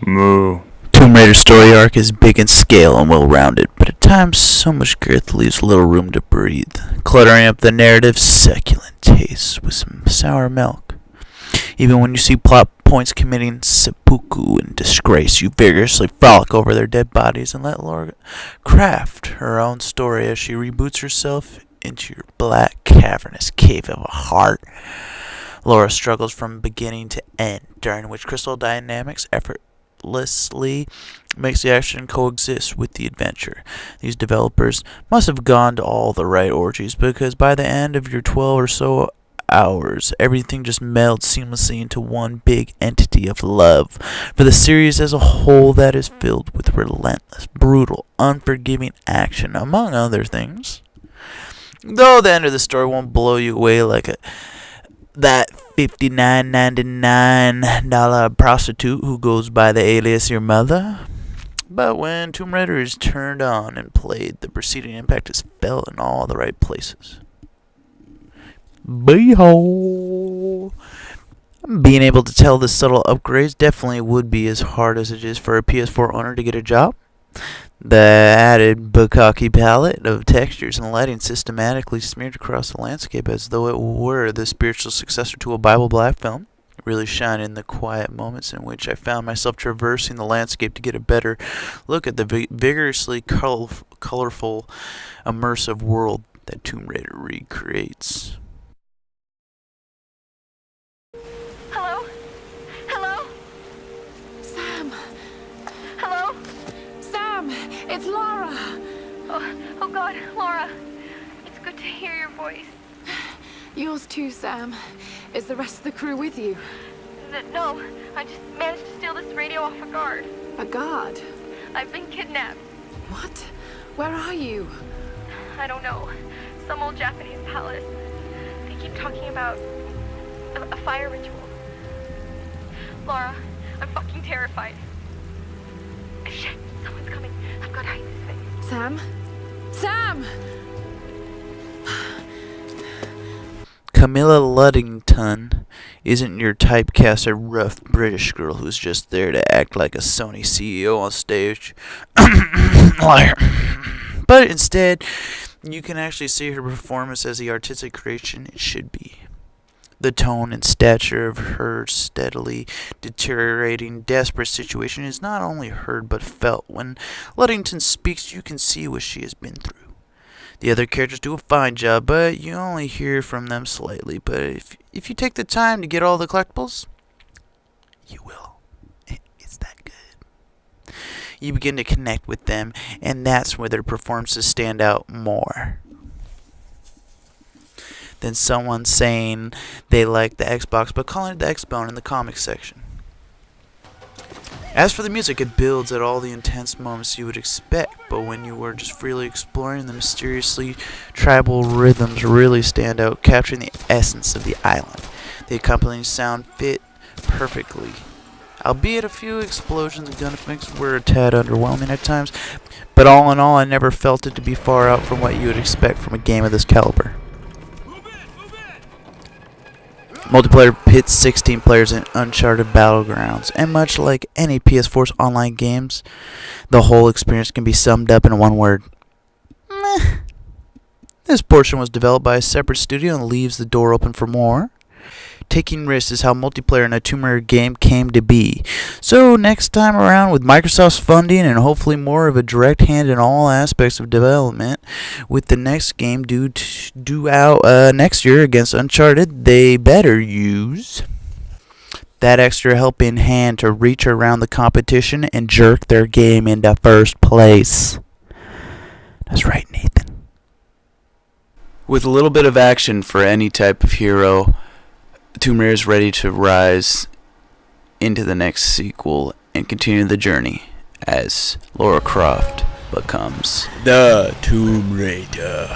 Moo. Tomb Raider's story arc is big in scale and well-rounded, but at times so much girth leaves little room to breathe, cluttering up the narrative succulent taste with some sour milk. Even when you see plot points committing seppuku and disgrace, you vigorously frolic over their dead bodies and let Lara craft her own story as she reboots herself into your black, cavernous cave of a heart. Lara struggles from beginning to end, during which crystal dynamics effortlessly makes the action coexist with the adventure. These developers must have gone to all the right orgies, because by the end of your 12 or so hours, everything just melds seamlessly into one big entity of love for the series as a whole that is filled with relentless, brutal, unforgiving action, among other things. Though the end of the story won't blow you away like that $59.99 prostitute who goes by the alias your mother. But when Tomb Raider is turned on and played, the preceding impact is felt in all the right places. Beehole! Being able to tell the subtle upgrades definitely would be as hard as it is for a PS4 owner to get a job. The added bukkake palette of textures and lighting systematically smeared across the landscape as though it were the spiritual successor to a Bible Black film really shine in the quiet moments in which I found myself traversing the landscape to get a better look at the vigorously colorful, immersive world that Tomb Raider recreates. Hello? Hello? Sam! Hello? Sam! It's Lara! Oh God, Laura. It's good to hear your voice. Yours too, Sam. Is the rest of the crew with you? No, I just managed to steal this radio off a guard. A guard? I've been kidnapped. What? Where are you? I don't know. Some old Japanese palace. They keep talking about a fire ritual. Laura, I'm fucking terrified. Shit, someone's coming. I've got to hide this thing. Sam? Sam! Camilla Luddington isn't your typecasted rough British girl who's just there to act like a Sony CEO on stage. Liar. But instead, you can actually see her performance as the artistic creation it should be. The tone and stature of her steadily deteriorating, desperate situation is not only heard but felt. When Luddington speaks, you can see what she has been through. The other characters do a fine job, but you only hear from them slightly. But if you take the time to get all the collectibles, you will. It's that good. You begin to connect with them, and that's where their performances stand out more than someone saying they like the Xbox but calling it the X-Bone in the comics section. As for the music, it builds at all the intense moments you would expect, but when you were just freely exploring, the mysteriously tribal rhythms really stand out, capturing the essence of the island. The accompanying sound fit perfectly, albeit a few explosions and gun effects were a tad underwhelming at times, but all in all, I never felt it to be far out from what you would expect from a game of this caliber. Multiplayer pits 16 players in uncharted battlegrounds, and much like any PS4's online games, the whole experience can be summed up in one word: meh. This portion was developed by a separate studio and leaves the door open for more. Taking risks is how multiplayer in a Tomb Raider game came to be. So next time around, with Microsoft's funding and hopefully more of a direct hand in all aspects of development, with the next game due out next year against Uncharted, they better use that extra helping hand to reach around the competition and jerk their game into first place. That's right, Nathan. With a little bit of action for any type of hero, Tomb Raider is ready to rise into the next sequel and continue the journey as Lara Croft becomes the Tomb Raider.